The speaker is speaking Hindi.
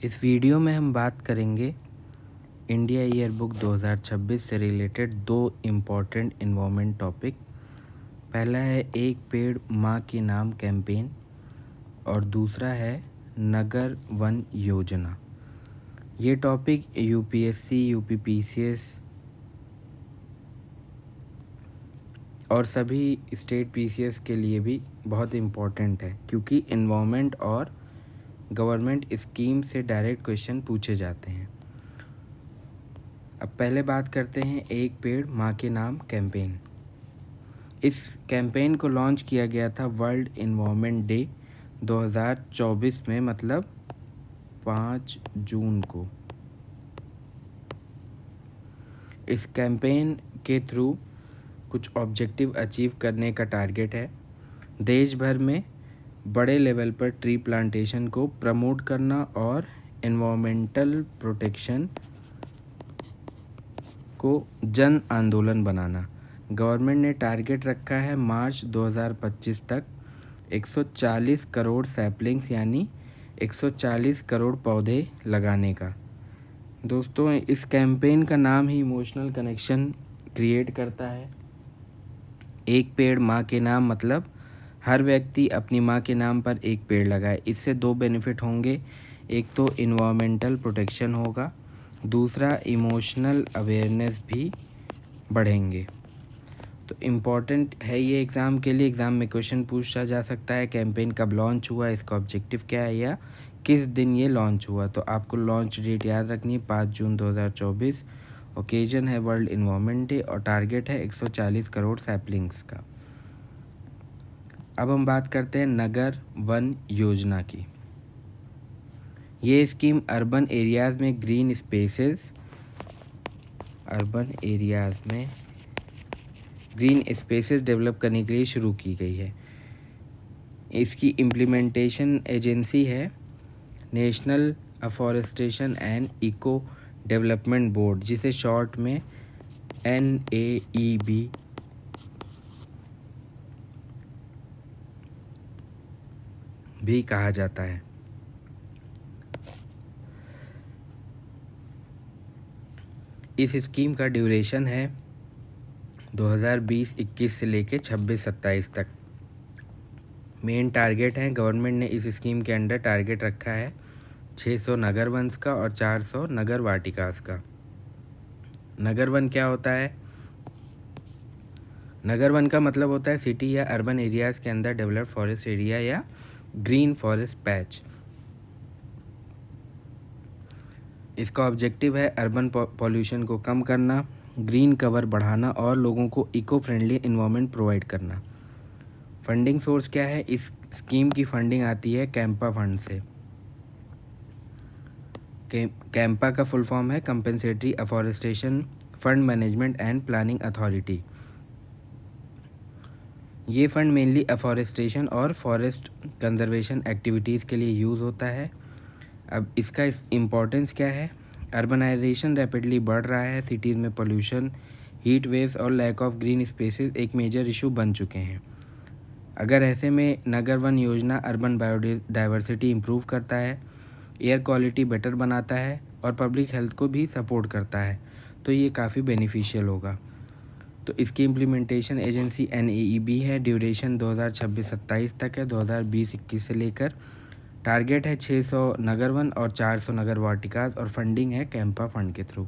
इस वीडियो में हम बात करेंगे इंडिया ईयर बुक 2026 से रिलेटेड दो इम्पॉर्टेंट इन्वायरमेंट टॉपिक। पहला है एक पेड़ माँ के नाम कैंपेन और दूसरा है नगर वन योजना। ये टॉपिक यूपीएससी, यूपीपीसीएस और सभी स्टेट पीसीएस के लिए भी बहुत इम्पॉर्टेंट है, क्योंकि इन्वायरमेंट और गवर्नमेंट स्कीम से डायरेक्ट क्वेश्चन पूछे जाते हैं। अब पहले बात करते हैं एक पेड़ माँ के नाम कैंपेन। इस कैंपेन को लॉन्च किया गया था वर्ल्ड इन्वायरमेंट डे 2024 में, मतलब 5 जून को। इस कैंपेन के थ्रू कुछ ऑब्जेक्टिव अचीव करने का टारगेट है। देश भर में बड़े लेवल पर ट्री प्लांटेशन को प्रमोट करना और एनवायरमेंटल प्रोटेक्शन को जन आंदोलन बनाना। गवर्नमेंट ने टारगेट रखा है मार्च 2025 तक 140 करोड़ सैपलिंग्स यानी 140 करोड़ पौधे लगाने का। दोस्तों, इस कैंपेन का नाम ही इमोशनल कनेक्शन क्रिएट करता है। एक पेड़ माँ के नाम मतलब हर व्यक्ति अपनी माँ के नाम पर एक पेड़ लगाए। इससे दो बेनिफिट होंगे, एक तो इन्वायरमेंटल प्रोटेक्शन होगा, दूसरा इमोशनल अवेयरनेस भी बढ़ेंगे। तो इम्पॉर्टेंट है ये एग्ज़ाम के लिए। एग्ज़ाम में क्वेश्चन पूछा जा सकता है कैंपेन कब लॉन्च हुआ, इसका ऑब्जेक्टिव क्या है या किस दिन ये लॉन्च हुआ। तो आपको लॉन्च डेट याद रखनी है 5 जून 2024। ओकेजन है वर्ल्ड इन्वायरमेंट डे और टारगेट है 140 करोड़ सैपलिंग्स का। अब हम बात करते हैं नगर वन योजना की। ये स्कीम अर्बन एरियाज़ में ग्रीन स्पेसेस डेवलप करने के लिए शुरू की गई है। इसकी इम्प्लीमेंटेशन एजेंसी है national afforestation and eco development board, जिसे शॉर्ट में NAEB भी कहा जाता है। इस स्कीम का ड्यूरेशन है 2020-21 से लेके 26-27 तक। मेन टारगेट है, गवर्नमेंट ने इस स्कीम के अंडर टारगेट रखा है 600 नगर वन्स का और 400 नगर वाटिकास का। नगर वन क्या होता है? नगर वन का मतलब होता है सिटी या अर्बन एरियाज़ के अंदर डेवलप्ड फॉरेस्ट एरिया या ग्रीन फॉरेस्ट पैच। इसका ऑब्जेक्टिव है अर्बन पॉल्यूशन को कम करना, ग्रीन कवर बढ़ाना और लोगों को इको फ्रेंडली इन्वायरमेंट प्रोवाइड करना। फंडिंग सोर्स क्या है? इस स्कीम की फंडिंग आती है कैंपा फंड से। कैंपा का फुल फॉर्म है compensatory afforestation fund management and planning authority. ये फंड मेनली अफॉरेस्टेशन और फॉरेस्ट कंजर्वेशन एक्टिविटीज़ के लिए यूज़ होता है। अब इसका इम्पोर्टेंस क्या है? अर्बनाइजेशन रैपिडली बढ़ रहा है, सिटीज़ में पोल्यूशन, हीट वेव्स और लैक ऑफ ग्रीन स्पेसेस एक मेजर इशू बन चुके हैं। अगर ऐसे में नगर वन योजना अर्बन बायोडाइवर्सिटी इम्प्रूव करता है, एयर क्वालिटी बेटर बनाता है और पब्लिक हेल्थ को भी सपोर्ट करता है, तो ये काफ़ी बेनिफिशियल होगा। तो इसकी इम्प्लीमेंटेशन एजेंसी NAEB है। ड्यूरेशन 2026-27 तक है, 2020-21 से लेकर। टारगेट है 600 नगर वन और 400 नगर वाटिकास और फंडिंग है कैंपा फंड के थ्रू।